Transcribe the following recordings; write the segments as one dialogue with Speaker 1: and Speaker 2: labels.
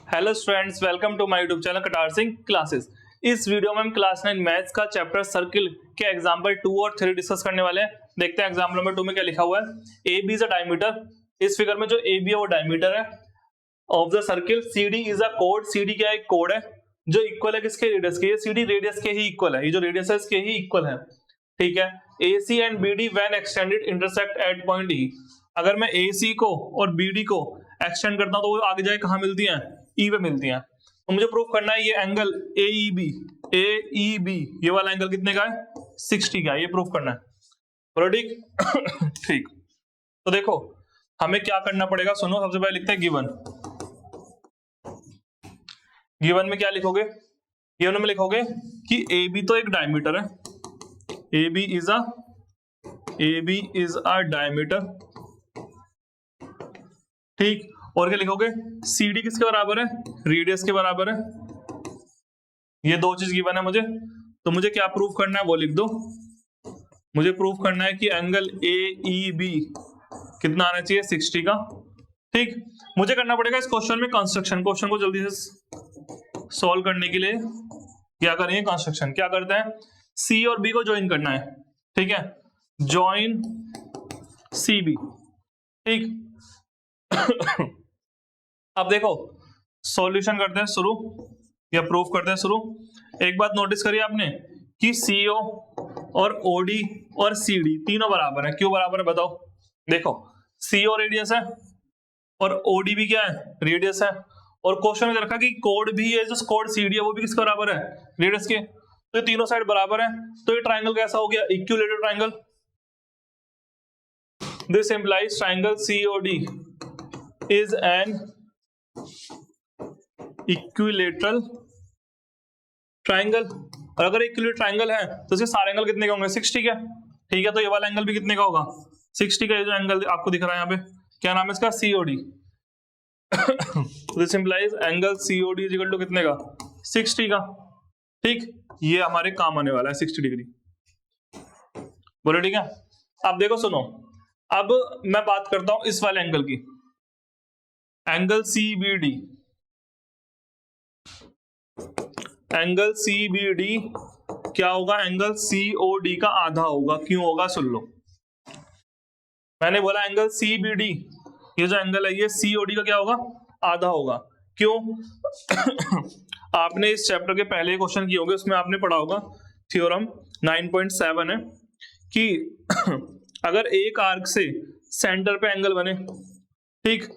Speaker 1: Hello students, welcome to my YouTube channel Katar Singh classes. इस वीडियो में हम क्लास 9 मैथ्स का चैप्टर सर्किल के एग्जांपल 2 और 3 डिस्कस करने वाले हैं। देखते हैं एग्जांपल नंबर 2 में क्या लिखा हुआ है। A B is a diameter. इस फिगर में जो ए बी है वो डायमीटर है of the circle. C D is a कोड। सी डी क्या है? एक कोड है जो इक्वल है किसके? रेडियस के। ये सी डी रेडियस के ही इक्वल है, ये जो रेडियस है इसके ही इक्वल है। ठीक है। A C and B D when extended intersect at point E. अगर मैं ए सी को और बी डी को एक्सटेंड करता हूं तो वो आगे जाके कहां मिलती हैं? ई पे मिलती हैं। तो मुझे प्रूफ करना है ये एंगल ए ई बी ये वाला एंगल कितने का है? 60 का है। ये प्रूफ करना है। बोलो ठीक। ठीक। तो देखो हमें क्या करना पड़ेगा, सुनो। सबसे पहले लिखते हैं गिवन। गिवन में क्या लिखोगे? गिवन में लिखोगे कि ए बी तो एक डायमीटर है। A B is a diameter. ठीक। और क्या लिखोगे? सी डी किसके बराबर है? रेडियस के बराबर है। ये दो चीज गिवन है मुझे, तो मुझे क्या प्रूफ करना है वो लिख दो। मुझे प्रूफ करना है कि एंगल ए ई बी कितना आना चाहिए? 60 का। ठीक। मुझे करना पड़ेगा इस क्वेश्चन में कंस्ट्रक्शन। क्वेश्चन को जल्दी से सॉल्व करने के लिए क्या करेंगे? कंस्ट्रक्शन। क्या करते हैं? सी और बी को ज्वाइन करना है। ठीक है, ज्वाइन सी बी। ठीक। अब देखो सॉल्यूशन करते हैं शुरू या प्रूफ करते हैं शुरू। एक बात नोटिस करिए आपने कि सीओ और ओडी और सीडी तीनों बराबर है। क्यों बराबर है बताओ? देखो सीओ रेडियस है और ओडी भी क्या है? रेडियस है। और क्वेश्चन में रखा कि कोड भी है, जो कोड सीडी है वो भी किसके बराबर है? रेडियस के। तो ये तीनों साइड बराबर है, तो ये ट्राइंगल कैसा हो गया? Equilateral triangle. This implies triangle COD is an equilateral triangle. और अगर इक्विलेटरल ट्राइंगल है तो इसके सारे एंगल कितने के होंगे? 60 के। ठीक है, तो ये वाला एंगल भी कितने का होगा? 60 का। ये जो एंगल आपको दिख रहा है यहाँ पे, क्या नाम है इसका? C O D. This implies angle C O D is equal to कितने का? 60 का। ठीक। ये हमारे काम आने वाला है 60 डिग्री। बोलो ठीक है। अब देखो सुनो, अब मैं बात करता हूं इस वाले एंगल की, एंगल सीबीडी। एंगल सीबीडी क्या होगा? एंगल सीओडी का आधा होगा। क्यों होगा? सुन लो। मैंने बोला एंगल सीबीडी, ये जो एंगल है ये सीओडी का क्या होगा? आधा होगा। क्यों? आपने इस चैप्टर के पहले क्वेश्चन किए होंगे, उसमें आपने पढ़ा होगा थ्योरम 9.7 है कि अगर एक आर्क से सेंटर पे एंगल बने, ठीक,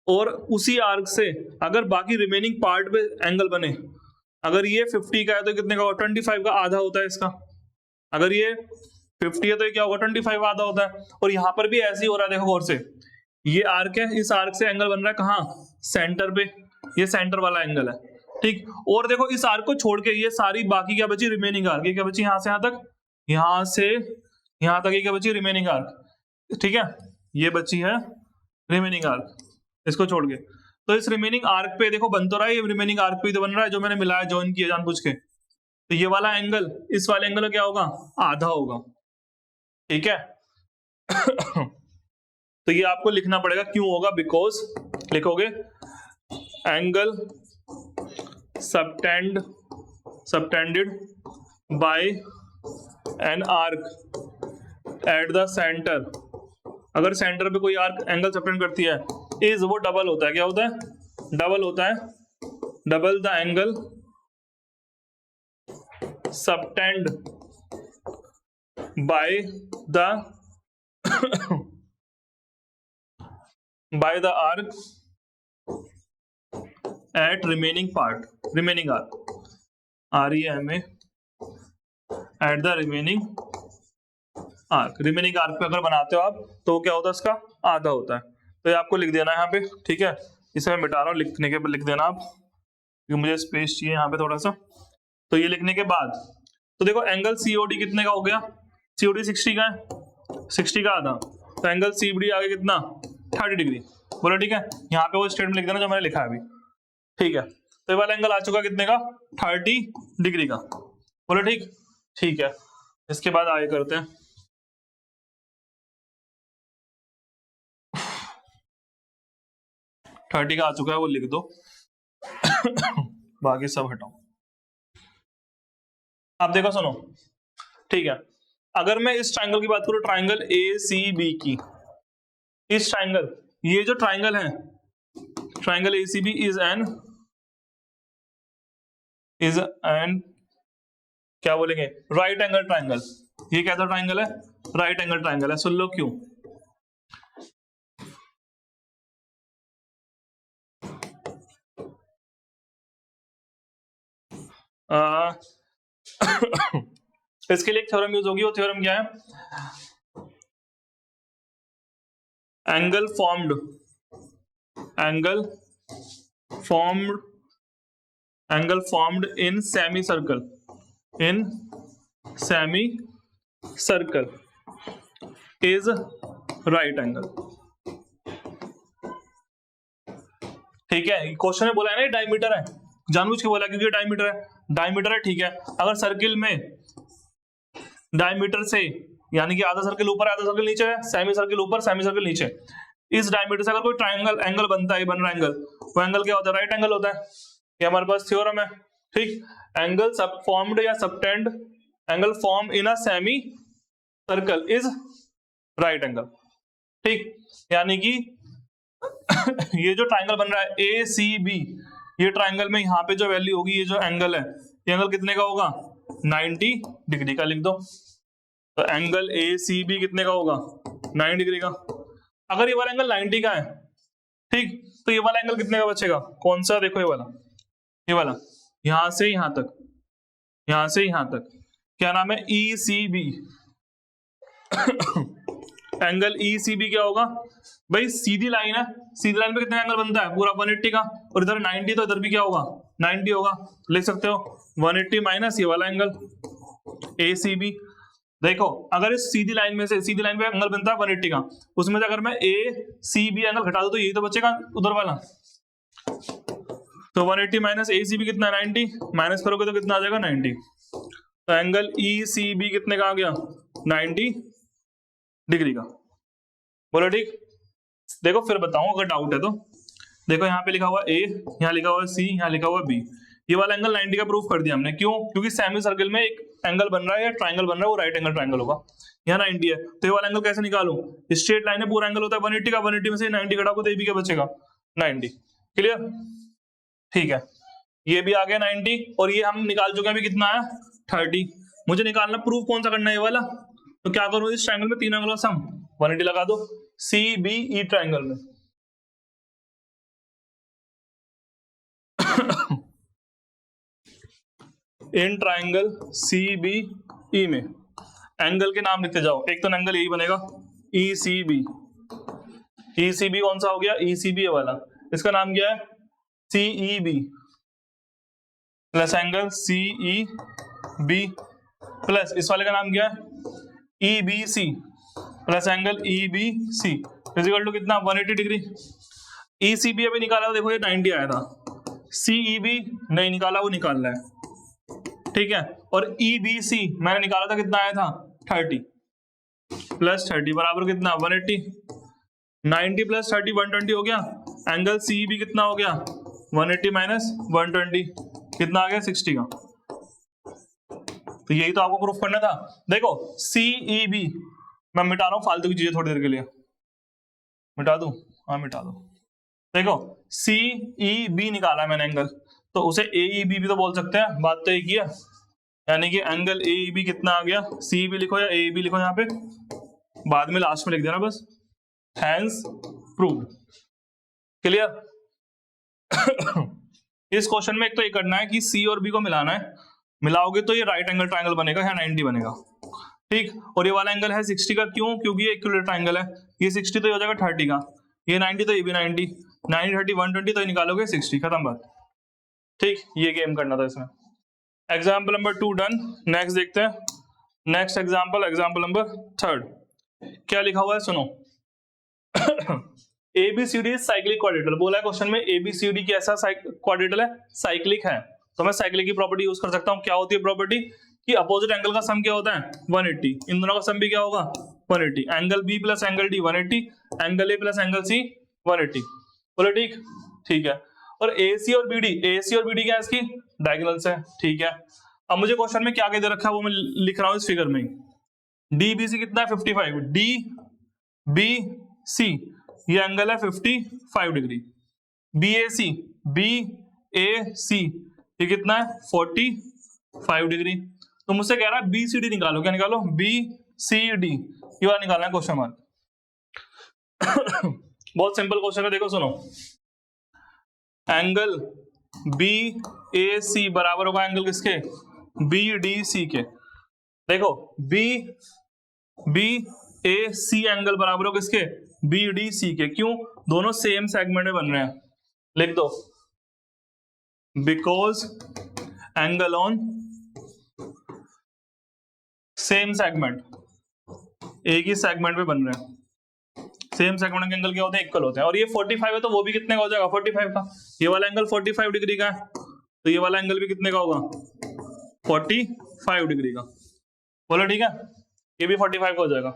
Speaker 1: और उसी आर्क से अगर बाकी रिमेनिंग पार्ट पे एंगल बने, अगर ये 50 का है तो कितने का होगा? 25 का आधा होता है इसका। अगर ये 50 है तो ये क्या होगा? 25 आधा होता है। और यहां पर भी ऐसे ही हो रहा है, देखो गौर से। ये आर्क है, इस आर्क से एंगल बन रहा है कहां? सेंटर पे। ये सेंटर वाला एंगल है। ठीक। और देखो इस आर्क को छोड़ के ये सारी बाकी क्या बची? Remaining arc. ये क्या बची? यहां से यहां तक, यहां से यहां तक ये क्या बची? Remaining arc. ठीक है, ये बची है रिमेनिंग आर्क, इसको छोड़ के। तो इस रिमेनिंग आर्क पे देखो बन तो रहा है, ये रिमेनिंग आर्क पे तो बन रहा है जो मैंने मिलाया, ज्वाइन किया जानबूझ के। तो ये वाला एंगल इस वाले एंगल का क्या होगा? आधा होगा। ठीक है। तो ये आपको लिखना पड़ेगा क्यों होगा। बिकॉज लिखोगे angle subtended bye an arc at the centre. अगर सेंटर पे कोई आर्क एंगल सबटेंड करती है, इज वो डबल होता है। क्या होता है? डबल होता है। Double the angle subtend by the arc eight remaining part. Remaining arc, REMA at the remaining arc. Remaining arc पे अगर बनाते हो आप तो क्या होता है? इसका आधा होता है। तो ये आपको लिख देना है यहाँ पे। ठीक है, इसे मैं मिटा रहा हूँ, लिखने के बाद लिख देना आप, क्योंकि मुझे स्पेस चाहिए यहाँ पे थोड़ा सा। तो ये लिखने के बाद तो देखो एंगल सीओडी कितने का हो गया? सीओडी 60 का है, 60 का आधा। तो एंगल सीबीडी आगे कितना? 30 डिग्री। बोलो ठीक है। यहाँ पे वो स्टेटमेंट लिख देना जो मैंने लिखा है अभी। ठीक है, तो ये वाला एंगल आ चुका कितने का? 30 डिग्री का। बोलो ठीक। ठीक है, इसके बाद आगे करते हैं। थर्टी का आ चुका है, वो लिख दो। बाकी सब हटाओ। अब देखो सुनो, ठीक है, अगर मैं इस ट्राइंगल की बात करूं, ट्राइंगल ए सी बी की, इस ट्राइंगल, ये जो ट्राइंगल है, triangle A C B is an क्या बोलेंगे, राइट एंगल ट्राइंगल। ये कैसा ट्राइंगल है, राइट एंगल ट्राइंगल है। सुन लो क्यों। इसके लिए एक थ्योरम यूज होगी, वो थ्योरम क्या है, angle formed in semi circle is right angle. ठीक है, क्वेश्चन में बोला है ना डायमीटर है, जानबूझ के बोला क्योंकि डायमीटर है, ठीक है। अगर सर्किल में डायमीटर से, यानी कि आधा सर्किल ऊपर आधा सर्किल नीचे है, सेमी सर्किल ऊपर सेमी सर्किल नीचे, इस डायमीटर से अगर कोई ट्राइंगल एंगल बनता है, बन रहा एंगल, वो एंगल क्या होता है, राइट एंगल होता है। ये हमारे पास थ्योरम है, ठीक। एंगल सब फॉर्म्ड या subtend, angle form in a semi circle is right angle, ठीक। यानी कि ये जो ट्राइंगल बन रहा है ए सी बी, ये ट्राइंगल में यहाँ पे जो वैल्यू होगी, ये जो एंगल है, ये एंगल कितने का होगा, 90 डिग्री का लिख दो। तो एंगल ए सी बी कितने का होगा, 90 डिग्री का। अगर ये वाला एंगल 90 का है, ठीक, तो ये वाला एंगल कितने का बचेगा, कौन सा, देखो ये वाला, यहां से यहां तक, यहां से यहां तक, क्या नाम है, E C B. Angle E C B क्या होगा भाई, सीधी लाइन है, सीधी लाइन पे कितना एंगल बनता है, पूरा 180 का, और इधर 90, तो इधर भी क्या होगा, 90 होगा। लिख सकते हो 180 माइनस ये वाला एंगल ए सी बी। देखो अगर इस सीधी लाइन में से, सीधी लाइन पे एंगल बनता है 180 का, उसमें से अगर मैं ए सी बी एंगल घटा दूं तो यही तो बचेगा उधर वाला। तो 180 माइनस ए सी बी कितना है, 90, माइनस करोगे तो कितना आ जाएगा, 90। तो एंगल ई सी बी कितने का आ गया, 90 डिग्री का। बोलो ठीक। देखो फिर बताऊं अगर डाउट है तो, देखो यहाँ पे लिखा हुआ ए, यहाँ लिखा हुआ सी, यहाँ लिखा हुआ बी, ये वाला एंगल 90 का प्रूफ कर दिया हमने। क्यों, क्योंकि सेमी सर्कल में एक एंगल बन रहा है या ट्राइंगल बन रहा है, वो राइट एंगल ट्राइंगल होगा। यहाँ 90 है, तो ये वाला एंगल कैसे निकालूं, स्ट्रेट लाइन है, पूरा एंगल होता है 180 का, 180 में से 90 घटाओगे तो ये भी क्या बचेगा, 90। क्लियर, ठीक है, ये भी आ गया 90, और ये हम निकाल चुके हैं अभी, कितना है 30। मुझे निकालना प्रूफ कौन सा करना है, ये वाला। तो क्या करूं, इस ट्राइंगल में 3 एंगल का सम 180 लगा दो, सी बी ई ट्राइंगल में। In triangle C B E में एंगल के नाम लिखते जाओ। एक तो एंगल यही बनेगा ई सी बी, ई सी बी कौन सा हो गया, ई सी बी वाला, इसका नाम क्या है, C E B, plus angle C E B, plus इस वाले का नाम क्या है, E B C, plus angle E B C, equal to कितना, 180 डिग्री। ई सी बी अभी निकाला था, देखो ये 90 आया था, सी ई बी नहीं निकाला, वो निकाल रहा है, ठीक है। और ई बी सी मैंने निकाला था, कितना आया था, 30, प्लस 30 बराबर कितना, 180, 90 प्लस 30 120 हो गया। एंगल सी बी कितना हो गया, 180 माइनस 120 कितना आ गया, 60 का। तो यही तो आपको प्रूफ करना था। देखो सी ई बी, मैं मिटा रहा हूं फालतू की चीजें थोड़ी देर के लिए, मिटा दूं, हाँ मिटा दो। देखो सी ई बी निकाला मैंने एंगल, तो उसे ए ई बी भी तो बोल सकते हैं, बात तो एक ही है। यानी कि एंगल ए ई बी कितना आ गया, सी बी लिखो या ए बी लिखो, यहाँ पे बाद में लास्ट में लिख देना बस, हैंस प्रूव्ड। क्लियर। इस क्वेश्चन में एक तो ये करना है कि सी और बी को मिलाना है, मिलाओगे तो ये राइट एंगल ट्राइंगल बनेगा, यहाँ 90 बनेगा, ठीक। और ये वाला एंगल है 60 का, क्यों, क्योंकि ये इक्विलेटरल ट्राइंगल है, ये 60 तो ये हो जाएगा 30 का, ये 90 तो ये भी 90, 90 30 120 तो ये निकालोगे 60, खत्म बात, ठीक। ये गेम करना था इसमें। Example number 2 done. नेक्स्ट देखते हैं, नेक्स्ट एग्जाम्पल, एग्जाम्पल नंबर 3। क्या लिखा हुआ है सुनो। ABCD साइक्लिक क्वाड्रेटल बोला है क्वेश्चन में, ABCD कैसा क्वाड्रेटल है, साइक्लिक है। तो मैं साइक्लिक की प्रॉपर्टी यूज कर सकता हूं। क्या होती है प्रॉपर्टी, कि अपोजिट एंगल का सम क्या होता है, 180, इन दोनों का सम भी क्या होगा, 180। Angle B plus angle D 180, angle A plus angle C 180, बोलो ठीक, ठीक है। और AC और BD क्या है इसकी, डायगोनल्स है, ठीक है। अब मुझे क्वेश्चन में क्या दे रखा है वो मैं लिख रहा हूं इस फिगर में। DBC कितना है 55, DBC ये एंगल है 55 डिग्री, BAC ये कितना है 45 डिग्री। तो मुझसे कह रहा है BCD निकालो, क्या निकालो, BCD ये वाला निकालना है क्वेश्चन मार्क। बहुत सिंपल क्वेश्चन है, देखो सुनो, एंगल BAC बराबर होगा एंगल किसके, BDC के। देखो BAC एंगल बराबर होगा किसके, BDC के। क्यों, दोनों सेम सेगमेंट में बन रहे हैं, लिख दो, because angle on same segment, एक ही सेगमेंट में बन रहे हैं। सेम सेगमेंट के एंगल क्या होते हैं, इक्वल होते हैं। और ये 45 है तो वो भी कितने का हो जाएगा, 45 का। ये वाला एंगल 45 डिग्री का है तो ये वाला एंगल भी कितने का होगा, 45 डिग्री का। बोलो ठीक है, ये भी 45 का हो जाएगा।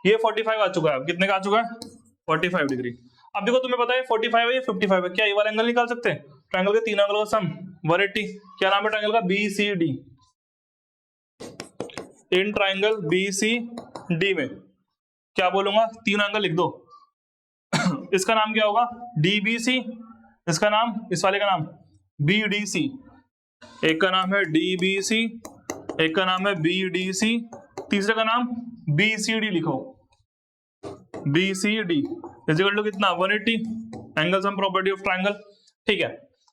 Speaker 1: ये 45 आ चुका है, अब कितने का आ चुका है, 45 डिग्री। अब देखो तुम्हें पता है 45 है, ये 55 है, क्या ये वाला एंगल निकाल सकते हैं, ट्रायंगल के तीन एंगल का सम 180। क्या नाम है ट्रायंगल का, BCD। इन ट्रायंगल BCD में क्या बोलूंगा, तीन एंगल लिख दो। इसका नाम क्या होगा, DBC, इसका नाम, इस वाले का नाम BDC, एक का नाम है DBC, एक का नाम है BDC, तीसरे का नाम BCD लिखो। BCD इक्वल टू कितना, 180, angle sum property of triangle, ठीक है।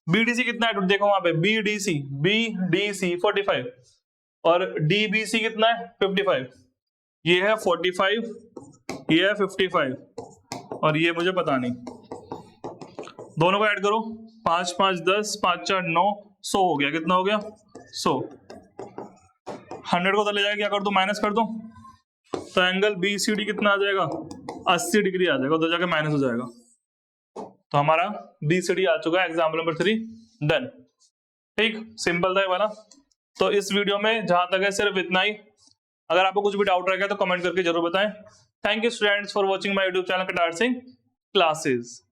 Speaker 1: BDC कितना है, देखो वहां पे BDC 45 और DBC कितना है 55। ये है 45, ये है 55 और ये मुझे पता नहीं। दोनों को ऐड करो, 5 5 10, 5 4 9, 100 हो गया। कितना हो गया, 100। 100 को तो ले जाएगा, क्या कर दो, माइनस कर दो, तो एंगल BCD कितना आ जाएगा, 80 डिग्री आ जाएगा, तो जाके माइनस हो जाएगा। तो हमारा BCD आ चुका है, एग्जाम्पल नंबर 3 डन। ठीक, सिंपल था ये वाला। तो इस वीडियो में जहां तक है सिर्फ इतना ही। अगर आपको कुछ भी डाउट रहेगा तो कमेंट करके जरूर बताएं। Thank you students for watching my YouTube channel Katar Singh classes.